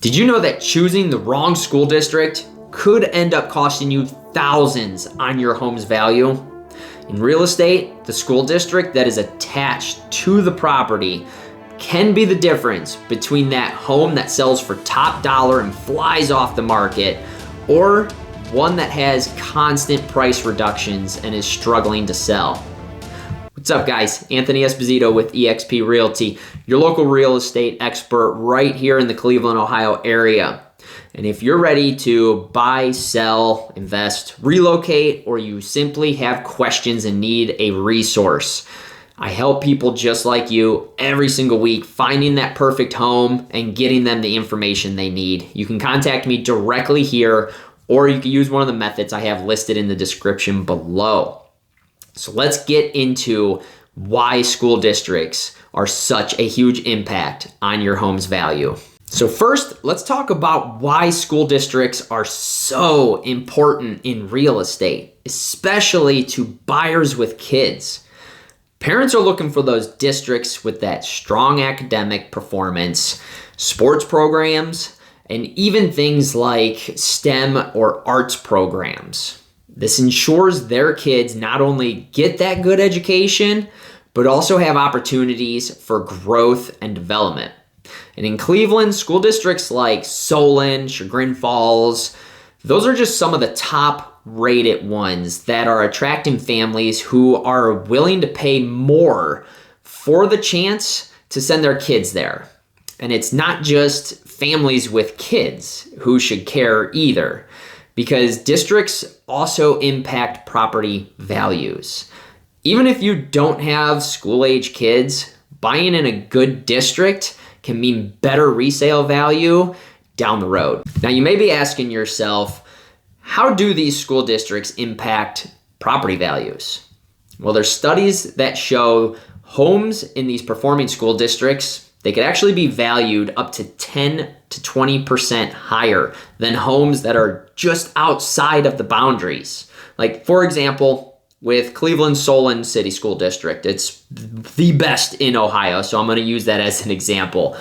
Did you know that choosing the wrong school district could end up costing you thousands on your home's value? In real estate, the school district that is attached to the property can be the difference between that home that sells for top dollar and flies off the market, or one that has constant price reductions and is struggling to sell. What's up, guys? Anthony Esposito with eXp Realty, your local real estate expert right here in the Cleveland, Ohio area. And if you're ready to buy, sell, invest, relocate, or you simply have questions and need a resource, I help people just like you every single week finding that perfect home and getting them the information they need. You can contact me directly here, or you can use one of the methods I have listed in the description below. So let's get into why school districts are such a huge impact on your home's value. So first, let's talk about why school districts are so important in real estate, especially to buyers with kids. Parents are looking for those districts with that strong academic performance, sports programs, and even things like STEM or arts programs. This ensures their kids not only get that good education, but also have opportunities for growth and development. And in Cleveland, school districts like Solon, Chagrin Falls, those are just some of the top rated ones that are attracting families who are willing to pay more for the chance to send their kids there. And it's not just families with kids who should care either, because districts also impact property values. Even if you don't have school-age kids, buying in a good district can mean better resale value down the road. Now, you may be asking yourself, how do these school districts impact property values? Well, there's studies that show homes in these performing school districts, they could actually be valued up to 10 to 20% higher than homes that are just outside of the boundaries. Like, for example, with Cleveland Solon City School District, it's the best in Ohio, so I'm going to use that as an example.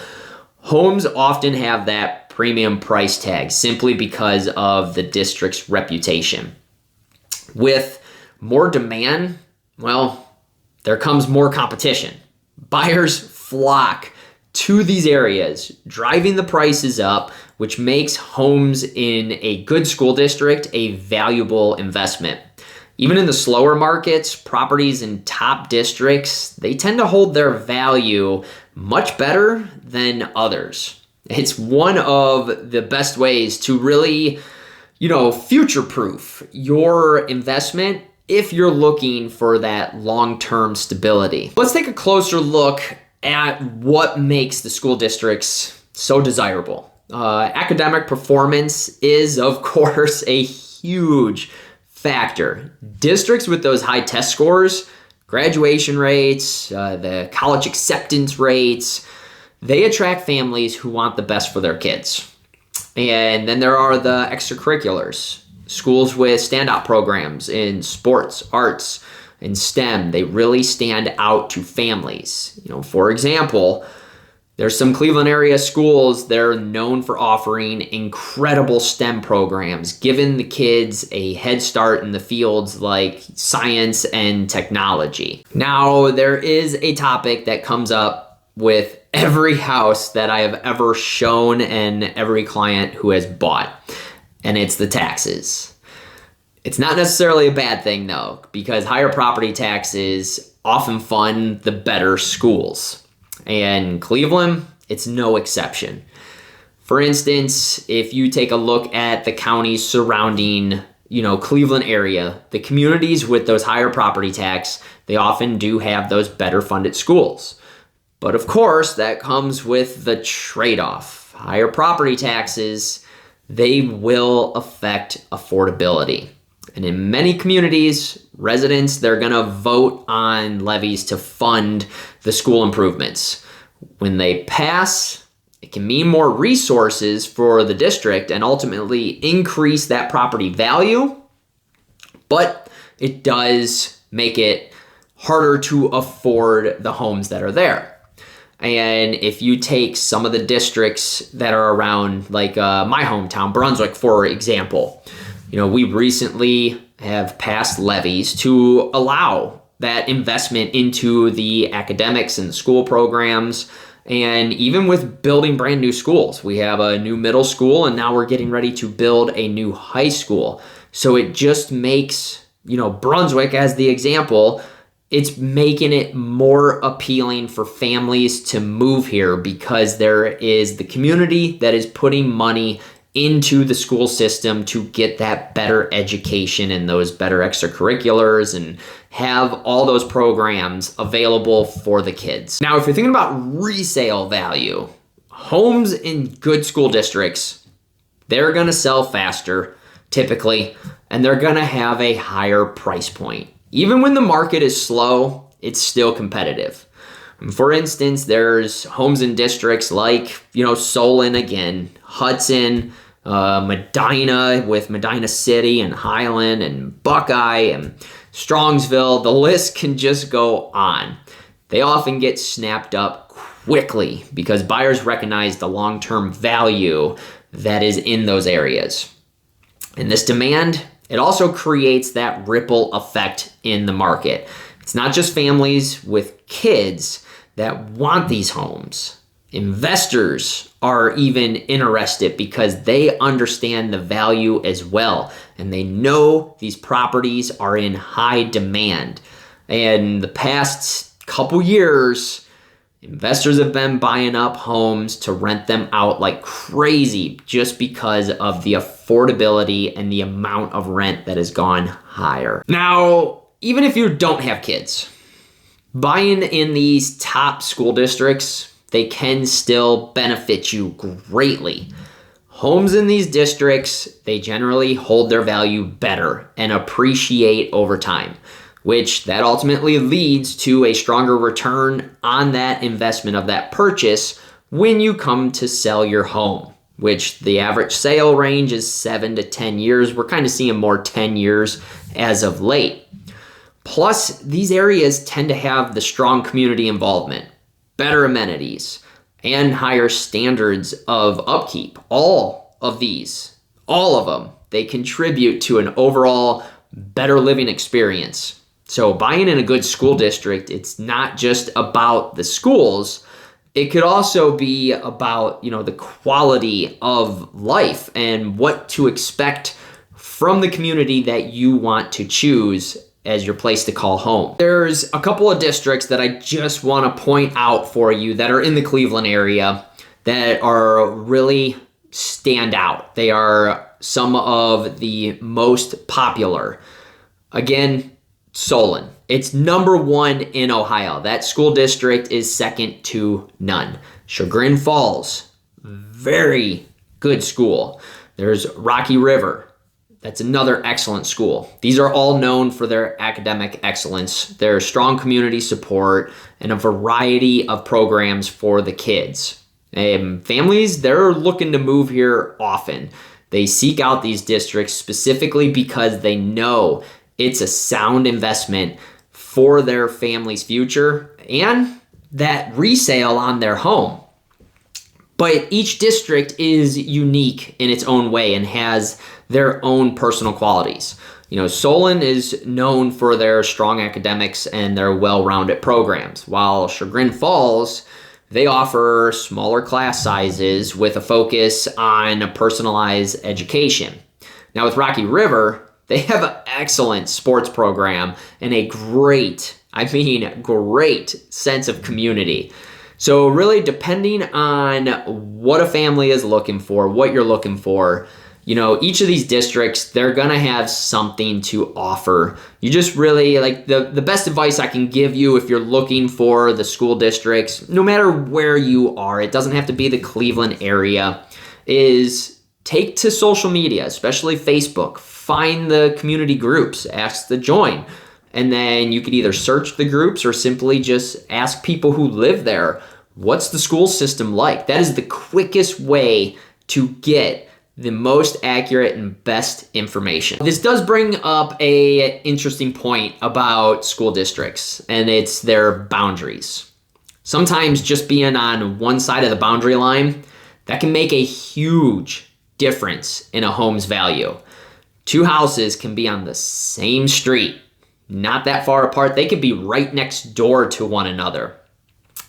Homes often have that premium price tag simply because of the district's reputation. With more demand, well, there comes more competition. Buyers flock to these areas, driving the prices up, which makes homes in a good school district a valuable investment. Even in the slower markets, properties in top districts, they tend to hold their value much better than others. It's one of the best ways to really, future-proof your investment if you're looking for that long-term stability. Let's take a closer look at what makes the school districts so desirable. Academic performance is, of course, a huge factor. Districts with those high test scores, graduation rates, the college acceptance rates, they attract families who want the best for their kids. And then there are the extracurriculars. Schools with standout programs in sports, arts, and STEM, they really stand out to families. For example, there's some Cleveland area schools, they're known for offering incredible STEM programs, giving the kids a head start in the fields like science and technology. Now, there is a topic that comes up with every house that I have ever shown and every client who has bought, and it's the taxes. It's not necessarily a bad thing, though, because higher property taxes often fund the better schools. And Cleveland, it's no exception. For instance, if you take a look at the counties surrounding, Cleveland area, the communities with those higher property tax, they often do have those better funded schools. But of course, that comes with the trade-off. Higher property taxes, they will affect affordability. And in many communities, residents, they're going to vote on levies to fund the school improvements. When they pass, it can mean more resources for the district and ultimately increase that property value, but it does make it harder to afford the homes that are there. And if you take some of the districts that are around, like my hometown, Brunswick, for example, we recently have passed levies to allow that investment into the academics and the school programs. And even with building brand new schools, we have a new middle school, and now we're getting ready to build a new high school. So it just makes, Brunswick as the example, it's making it more appealing for families to move here because there is the community that is putting money into the school system to get that better education and those better extracurriculars and have all those programs available for the kids. Now, if you're thinking about resale value, homes in good school districts, they're going to sell faster typically, and they're going to have a higher price point. Even when the market is slow, it's still competitive. For instance, there's homes in districts like, Solon again, Hudson, Medina with Medina City and Highland and Buckeye and Strongsville. The list can just go on. They often get snapped up quickly because buyers recognize the long-term value that is in those areas. And this demand, it also creates that ripple effect in the market. It's not just families with kids that want these homes. Investors are even interested because they understand the value as well, and they know these properties are in high demand. And the past couple years, investors have been buying up homes to rent them out like crazy just because of the affordability and the amount of rent that has gone higher. Now, even if you don't have kids, buying in these top school districts, they can still benefit you greatly. Homes in these districts, they generally hold their value better and appreciate over time, which that ultimately leads to a stronger return on that investment of that purchase when you come to sell your home, which the average sale range is 7 to 10 years. We're kind of seeing more 10 years as of late. Plus, these areas tend to have the strong community involvement, better amenities, and higher standards of upkeep. All of them, they contribute to an overall better living experience. So buying in a good school district, it's not just about the schools. It could also be about, the quality of life and what to expect from the community that you want to choose as your place to call home. There's a couple of districts that I just want to point out for you that are in the Cleveland area that are really stand out. They are some of the most popular. Again, Solon. It's number 1 in Ohio. That school district is second to none. Chagrin Falls, very good school. There's Rocky River. That's another excellent school. These are all known for their academic excellence, their strong community support, and a variety of programs for the kids. Families, they're looking to move here often. They seek out these districts specifically because they know it's a sound investment for their family's future and that resale on their home. But each district is unique in its own way and has their own personal qualities. Solon is known for their strong academics and their well-rounded programs, while Chagrin Falls, they offer smaller class sizes with a focus on a personalized education. Now with Rocky River, they have an excellent sports program and a great sense of community. So really, depending on what a family is looking for, what you're looking for, each of these districts, they're going to have something to offer. You just really, the best advice I can give you if you're looking for the school districts, no matter where you are, it doesn't have to be the Cleveland area, is take to social media, especially Facebook. Find the community groups, ask to join. And then you could either search the groups or simply just ask people who live there, what's the school system like? That is the quickest way to get the most accurate and best information. This does bring up a interesting point about school districts, and it's their boundaries. Sometimes just being on one side of the boundary line, that can make a huge difference in a home's value. Two houses can be on the same street, not that far apart. They could be right next door to one another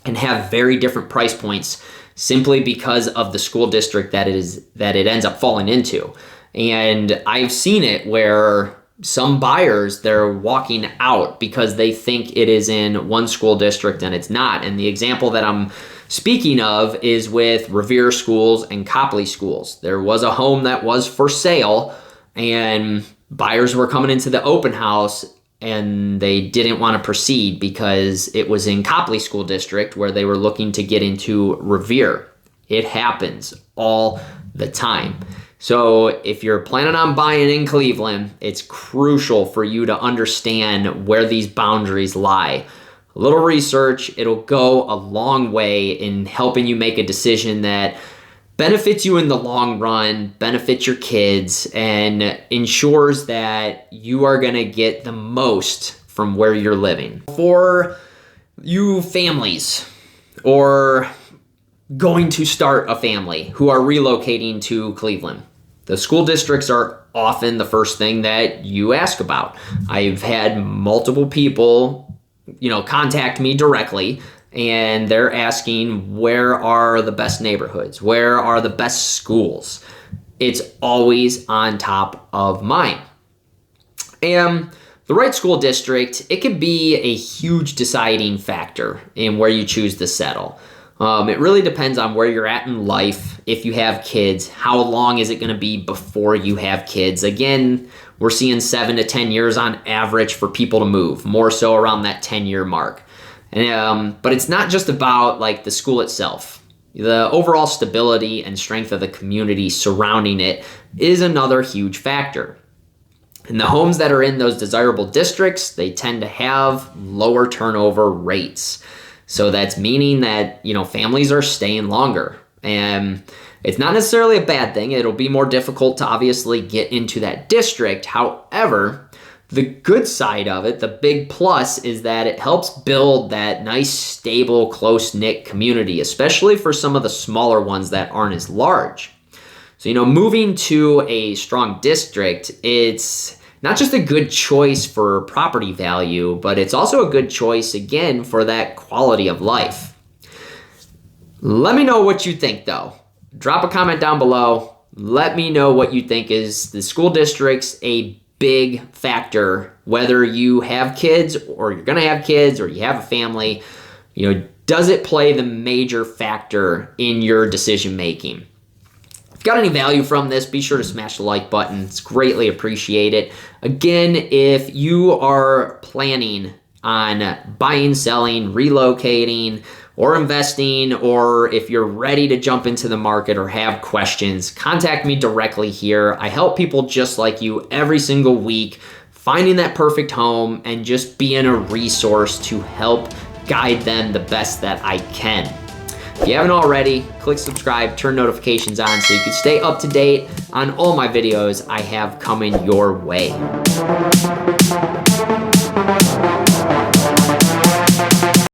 and have very different price points simply because of the school district that it ends up falling into. And I've seen it where some buyers, they're walking out because they think it is in one school district and it's not. And the example that I'm speaking of is with Revere schools and Copley schools. There was a home that was for sale and buyers were coming into the open house and they didn't want to proceed because it was in Copley school district where they were looking to get into Revere. It happens all the time. So if you're planning on buying in Cleveland, it's crucial for you to understand where these boundaries lie. A little research, it'll go a long way in helping you make a decision that benefits you in the long run, benefits your kids, and ensures that you are going to get the most from where you're living. For you families or going to start a family who are relocating to Cleveland, the school districts are often the first thing that you ask about. I've had multiple people contact me directly and they're asking, where are the best neighborhoods? Where are the best schools? It's always on top of mind. And the right school district, it can be a huge deciding factor in where you choose to settle. It really depends on where you're at in life. If you have kids, how long is it going to be before you have kids? Again, we're seeing 7 to 10 years on average for people to move, more so around that 10-year mark. But it's not just about like the school itself. The overall stability and strength of the community surrounding it is another huge factor. And the homes that are in those desirable districts, they tend to have lower turnover rates. So that's meaning that, families are staying longer. And it's not necessarily a bad thing. It'll be more difficult to obviously get into that district. However, the good side of it, the big plus, is that it helps build that nice, stable, close-knit community, especially for some of the smaller ones that aren't as large. So, moving to a strong district, it's not just a good choice for property value, but it's also a good choice, again, for that quality of life. Let me know what you think, though. Drop a comment down below. Let me know what you think. Is the school districts a big factor, whether you have kids or you're going to have kids or you have a family? Does it play the major factor in your decision making? If you got any value from this, be sure to smash the like button. It's greatly appreciated. Again, if you are planning on buying, selling, relocating, or investing, or if you're ready to jump into the market or have questions, contact me directly here. I help people just like you every single week, finding that perfect home and just being a resource to help guide them the best that I can. If you haven't already, click subscribe, turn notifications on so you can stay up to date on all my videos I have coming your way.